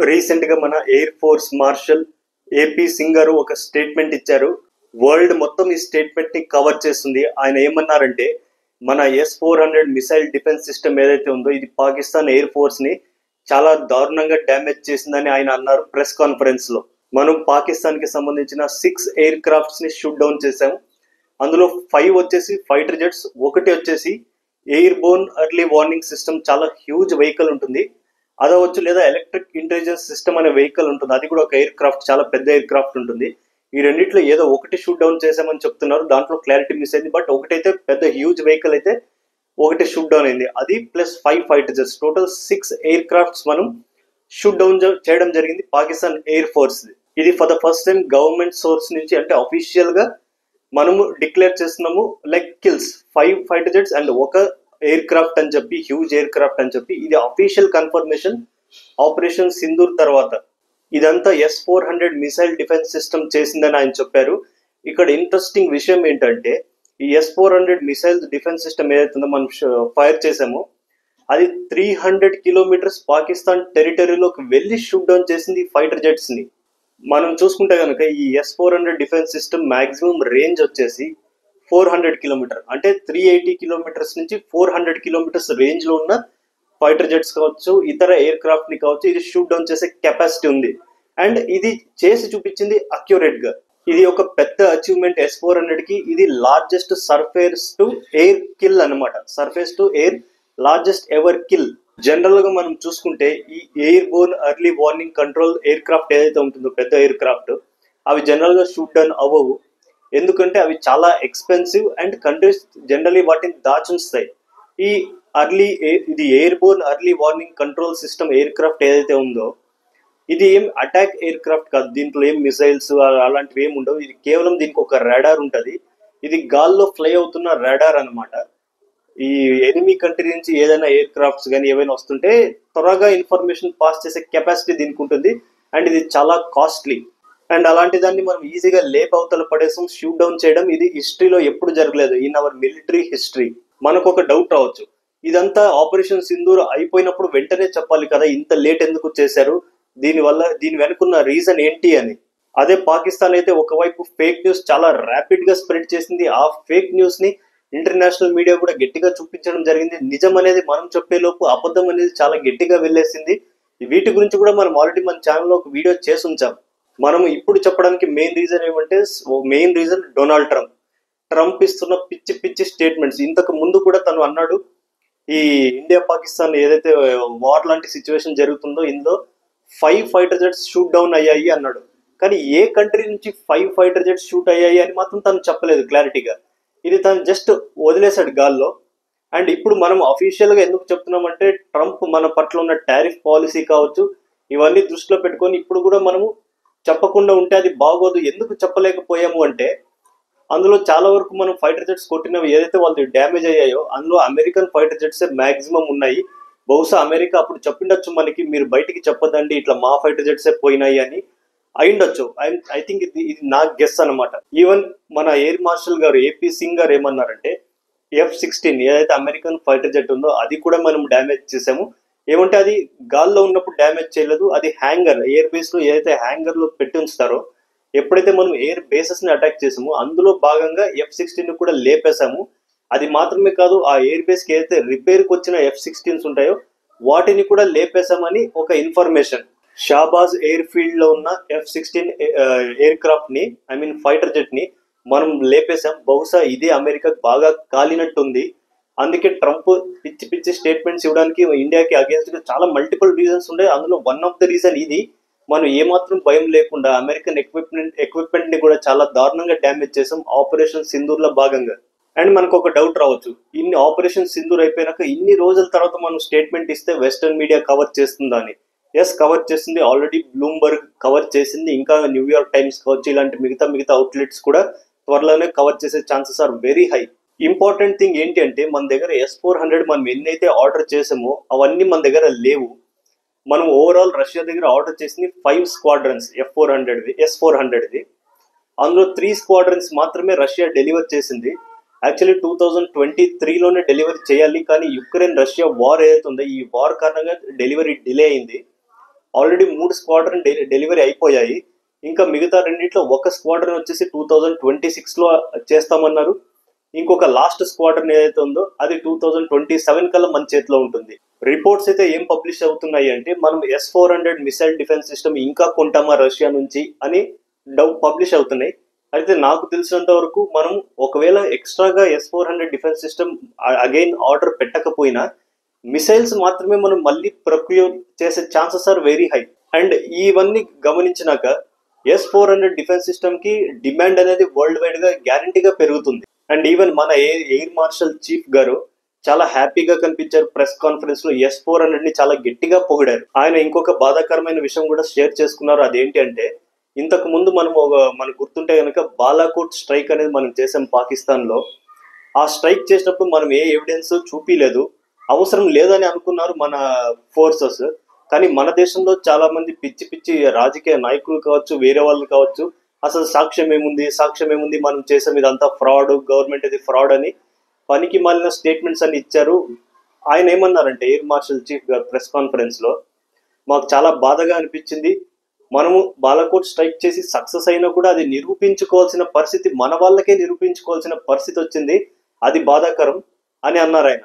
Recent గా మన air force marshal AP Singh గారు ఒక స్టేట్మెంట్ ఇచ్చారు. వరల్డ్ మొత్తం ఈ స్టేట్మెంట్ ని కవర్ చేస్తుంది. ఆయన ఏమన్నారంటే, మన S-400 మిసైల్ డిఫెన్స్ సిస్టమ్ ఏదైతే ఉందో ఇది పాకిస్తాన్ ఎయిర్ ఫోర్స్ ని చాలా దారుణంగా డ్యామేజ్ చేసిందని ఆయన అన్నారు ప్రెస్ కాన్ఫరెన్స్ లో. మనం పాకిస్తాన్ కి సంబంధించిన 6 ఎయిర్ క్రాఫ్ట్స్ ని షూట్ డౌన్ చేశాం. అందులో 5 వచ్చేసి ఫైటర్ జెట్స్, ఒకటి వచ్చేసి air Born early warning system, చాలా హ్యూజ్ వెహికల్ ఉంటుంది అదవచ్చు, లేదా ఎలక్ట్రిక్ ఇంటెలిజెన్స్ సిస్టమ్ అనే వెహికల్ ఉంటుంది, అది కూడా ఒక ఎయిర్ క్రాఫ్ట్, చాలా పెద్ద ఎయిర్ క్రాఫ్ట్ ఉంటుంది. ఈ రెండిట్లో ఏదో ఒకటి షూట్ డౌన్ చేశామని చెప్తున్నారు, దాంట్లో క్లారిటీ మిస్ అయింది. బట్ ఒకటైతే పెద్ద హ్యూజ్ వెహికల్ అయితే ఒకటి షూట్ డౌన్ అయింది, అది plus 5 fighter jets, total 6 air crafts మనం షూట్ డౌన్ చేయడం జరిగింది పాకిస్తాన్ ఎయిర్ ఫోర్స్. ఇది for the first time government source నుంచి, అంటే అఫీషియల్ గా మనము డిక్లేర్ చేస్తున్నాము, like kills 5 fighter jets and ఒక ఎయిర్ క్రాఫ్ట్ అని చెప్పి, హ్యూజ్ ఎయిర్ క్రాఫ్ట్ అని చెప్పి. ఇది అఫీషియల్ కన్ఫర్మేషన్ ఆపరేషన్ సింధూర్ తర్వాత. ఇదంతా S-400 మిసైల్ డిఫెన్స్ సిస్టమ్ చేసిందని ఆయన చెప్పారు. ఇక్కడ ఇంట్రెస్టింగ్ విషయం ఏంటంటే, ఈ S-400 మిసైల్ డిఫెన్స్ సిస్టమ్ ఏదైతుందో మనం ఫైర్ చేసామో అది 300 కిలోమీటర్స్ పాకిస్తాన్ టెరిటరీలోకి వెళ్ళి షూట్ డౌన్ చేసింది ఫైటర్ జెట్స్ ని. మనం చూసుకుంటే కనుక ఈ S-400 defence system maximum range వచ్చేసి 400 కిలోమీటర్, అంటే 380 కిలోమీటర్స్ నుంచి 400 కిలోమీటర్స్ రేంజ్ లో ఉన్న ఫైటర్ జెట్స్ కావచ్చు, ఇతర ఎయిర్ క్రాఫ్ట్ ని కావచ్చు, ఇది షూట్ డౌన్ చేసే కెపాసిటీ ఉంది. అండ్ ఇది చేసి చూపించింది అక్యురేట్ గా. ఇది ఒక పెద్ద అచీవ్మెంట్ S-400 కి. ఇది largest surface to air kill అనమాట, surface to air largest ever kill. General గా మనం చూసుకుంటే ఈ airborne early warning control aircraft ఏదైతే ఉంటుందో, పెద్ద ఎయిర్ క్రాఫ్ట్, అవి జనరల్ గా షూట్ డౌన్ అవ్వవు. ఎందుకంటే అవి చాలా ఎక్స్పెన్సివ్ అండ్ కంట్రీస్ జనరలీ వాటిని దాచుంచుతాయి. ఇది air Born early warning control system air craft ఏదైతే ఉందో, ఇది ఏం అటాక్ ఎయిర్ క్రాఫ్ట్ కాదు, దీంట్లో ఏం మిసైల్స్ అలాంటివి ఏమి ఉండవు. ఇది కేవలం దీనికి ఒక రాడార్ ఉంటుంది, ఇది గాల్లో ఫ్లై అవుతున్న రాడార్ అనమాట. ఈ ఎనిమీ కంట్రీ నుంచి ఏదైనా ఎయిర్ క్రాఫ్ట్స్ కానీ ఏవైనా వస్తుంటే త్వరగా ఇన్ఫర్మేషన్ పాస్ చేసే కెపాసిటీ దీనికి ఉంటుంది. అండ్ ఇది చాలా కాస్ట్లీ. అండ్ అలాంటి దాన్ని మనం ఈజీగా లేప్ అవతల పడేసాం, షూట్ డౌన్ చేయడం, ఇది హిస్టరీలో ఎప్పుడు జరగలేదు ఇన్ అవర్ మిలిటరీ హిస్టరీ. మనకు ఒక డౌట్ రావచ్చు, ఇదంతా ఆపరేషన్ సింధూర్ అయిపోయినప్పుడు వెంటనే చెప్పాలి కదా, ఇంత లేట్ ఎందుకు చేశారు, దీని వెనుకున్న రీజన్ ఏంటి అని. అదే పాకిస్తాన్ అయితే ఒకవైపు ఫేక్ న్యూస్ చాలా ర్యాపిడ్ గా స్ప్రెడ్ చేసింది. ఆ ఫేక్ న్యూస్ ని ఇంటర్నేషనల్ మీడియా కూడా గట్టిగా చూపించడం జరిగింది. నిజం అనేది మనం చెప్పేలోపు అబద్ధం అనేది చాలా గట్టిగా వెళ్ళేసింది. వీటి గురించి కూడా మనం ఆల్రెడీ మన ఛానల్లో ఒక వీడియో చేసి ఉంచాం. మనం ఇప్పుడు చెప్పడానికి మెయిన్ రీజన్ ఏమంటే, మెయిన్ రీజన్ డొనాల్డ్ ట్రంప్ ఇస్తున్న పిచ్చి పిచ్చి స్టేట్మెంట్స్. ఇంతకు ముందు కూడా తను అన్నాడు, ఈ ఇండియా పాకిస్తాన్ ఏదైతే వార్ లాంటి సిచ్యువేషన్ జరుగుతుందో ఇందులో 5 ఫైటర్ జెట్స్ షూట్ డౌన్ అయ్యాయి అన్నాడు. కానీ ఏ కంట్రీ నుంచి 5 ఫైటర్ జెట్స్ షూట్ అయ్యాయి అని మాత్రం తను చెప్పలేదు క్లారిటీగా. ఇది తను జస్ట్ వదిలేశాడు గాల్లో. అండ్ ఇప్పుడు మనం అఫీషియల్ గా ఎందుకు చెప్తున్నామంటే, ట్రంప్ మన పట్ల ఉన్న టారిఫ్ పాలసీ కావచ్చు, ఇవన్నీ దృష్టిలో పెట్టుకొని ఇప్పుడు కూడా మనము చెప్పకుండా ఉంటే అది బాగోదు. ఎందుకు చెప్పలేకపోయాము అంటే, అందులో చాలా వరకు మనం ఫైటర్ జెట్స్ కొట్టినవి ఏదైతే వాళ్ళు డ్యామేజ్ అయ్యాయో అందులో అమెరికన్ ఫైటర్ జెట్స్ మాక్సిమం ఉన్నాయి. బహుశా అమెరికా అప్పుడు చెప్పిండొచ్చు మనకి, మీరు బయటికి చెప్పదండి ఇట్లా మా ఫైటర్ జెట్సే పోయినాయి అని అయిండొచ్చు. ఐ థింక్ ఇది నా గెస్ అనమాట. ఈవెన్ మన ఎయిర్ మార్షల్ గారు ఏపీ సింగ్ గారు ఏమన్నారంటే, F-16 ఏదైతే అమెరికన్ ఫైటర్ జెట్ ఉందో అది కూడా మనం డ్యామేజ్ చేసాము. ఏమంటే అది గాల్లో ఉన్నప్పుడు డ్యామేజ్ చేయలేదు, అది హ్యాంగర్, ఎయిర్ బేస్ లో ఏదైతే హ్యాంగర్ లో పెట్టి ఉంచుతారో, ఎప్పుడైతే మనం ఎయిర్ బేసెస్ ని అటాక్ చేసామో అందులో భాగంగా F-16 ని కూడా లేపేశాము. అది మాత్రమే కాదు, ఆ ఎయిర్ బేస్ కి ఏదైతే రిపేర్ కి వచ్చిన F-16s ఉంటాయో వాటిని కూడా లేపేశామని ఒక ఇన్ఫర్మేషన్. షాబాజ్ ఎయిర్ ఫీల్డ్ లో ఉన్న F-16 ఎయిర్ క్రాఫ్ట్ ని, ఐ మీన్ ఫైటర్ జెట్ ని మనం లేపేశాం. బహుశా ఇదే అమెరికాకు బాగా కాలినట్టుంది. అందుకే ట్రంప్ పిచ్చి పిచ్చి స్టేట్మెంట్స్ ఇవ్వడానికి ఇండియాకి అగేన్స్ట్ గా చాలా మల్టిపుల్ రీజన్స్ ఉండే. అందులో వన్ ఆఫ్ ద రీజన్ ఇది. మనం ఏమాత్రం భయం లేకుండా అమెరికన్ ఎక్విప్మెంట్ ని కూడా చాలా దారుణంగా డ్యామేజ్ చేసాం ఆపరేషన్ సింధూర్ లో భాగంగా. అండ్ మనకు ఒక డౌట్ రావచ్చు, ఇన్ని ఆపరేషన్ సింధూర్ అయిపోయినాక ఇన్ని రోజుల తర్వాత మనం స్టేట్మెంట్ ఇస్తే వెస్టర్న్ మీడియా కవర్ చేస్తుందా అని. ఎస్, కవర్ చేసింది. ఆల్రెడీ బ్లూంబర్గ్ కవర్ చేసింది, ఇంకా న్యూయార్క్ టైమ్స్ కావచ్చు, ఇలాంటి మిగతా అవుట్లెట్స్ కూడా త్వరలోనే కవర్ చేసే chances are very high. Important thing ఏంటి అంటే, మన దగ్గర S-400 మనం ఎన్నైతే ఆర్డర్ చేసామో అవన్నీ మన దగ్గర లేవు. మనం ఓవరాల్ రష్యా దగ్గర ఆర్డర్ చేసింది 5 స్క్వాడ్రన్స్ S-400ది. అందులో 3 స్క్వాడ్రన్స్ మాత్రమే రష్యా డెలివర్ చేసింది. యాక్చువల్లీ 2023లోనే డెలివరీ చేయాలి, కానీ యుక్రెయిన్ రష్యా వార్ ఏదైతుందో ఈ వార్ కారణంగా డెలివరీ డిలే అయింది. ఆల్రెడీ 3 స్క్వాడ్రన్ డెలివరీ అయిపోయాయి. ఇంకా మిగతా రెండిట్లో ఒక స్క్వాడ్రన్ వచ్చేసి 2026లో చేస్తామన్నారు. ఇంకొక లాస్ట్ స్క్వాడ్రన్ ఏదైతే ఉందో అది 2027 కల్లా మన చేతిలో ఉంటుంది. రిపోర్ట్స్ అయితే ఏం పబ్లిష్ అవుతున్నాయి అంటే మనం S-400 మిసైల్ డిఫెన్స్ సిస్టమ్ ఇంకా కొంటామా రష్యా నుంచి అని పబ్లిష్ అవుతున్నాయి. అయితే నాకు తెలిసినంత వరకు మనం ఒకవేళ ఎక్స్ట్రాగా S-400 defence system again order పెట్టకపోయినా మిసైల్స్ మాత్రమే మనం మళ్ళీ ప్రొక్యూర్ చేసే chances are very high. And ఇవన్నీ గమనించినాక S-400 డిఫెన్స్ సిస్టమ్ కి డిమాండ్ అనేది వరల్డ్ వైడ్ గా గ్యారంటీగా పెరుగుతుంది. అండ్ ఈవెన్ మన ఎయిర్ మార్షల్ చీఫ్ గారు చాలా హ్యాపీగా కనిపించారు ప్రెస్ కాన్ఫరెన్స్ లో. S-400 ని చాలా గట్టిగా పొగిడారు. ఆయన ఇంకొక బాధాకరమైన విషయం కూడా షేర్ చేసుకున్నారు. అదేంటి అంటే ఇంతకు ముందు మనకు గుర్తుంటే కనుక బాలాకోట్ స్ట్రైక్ అనేది మనం చేసాం పాకిస్తాన్ లో. ఆ స్ట్రైక్ చేసినప్పుడు మనం ఏ ఎవిడెన్స్ చూపిలేదు, అవసరం లేదని అనుకున్నారు మన ఫోర్సెస్. కానీ మన దేశంలో చాలా మంది పిచ్చి పిచ్చి రాజకీయ నాయకులు కావచ్చు, వేరే వాళ్ళు కావచ్చు, అసలు సాక్ష్యం ఏముంది మనం చేసాం, ఇదంతా ఫ్రాడ్, గవర్నమెంట్ ఇది ఫ్రాడ్ అని పనికి మాలిన స్టేట్మెంట్స్ అని ఇచ్చారు. ఆయన ఏమన్నారంటే ఎయిర్ మార్షల్ చీఫ్ గారు ప్రెస్ కాన్ఫరెన్స్ లో, మాకు చాలా బాధగా అనిపించింది, మనము బాలాకోట్ స్ట్రైక్ చేసి సక్సెస్ అయినా కూడా అది నిరూపించుకోవాల్సిన పరిస్థితి, మన వాళ్ళకే నిరూపించుకోవాల్సిన పరిస్థితి వచ్చింది, అది బాధాకరం అని అన్నారు ఆయన.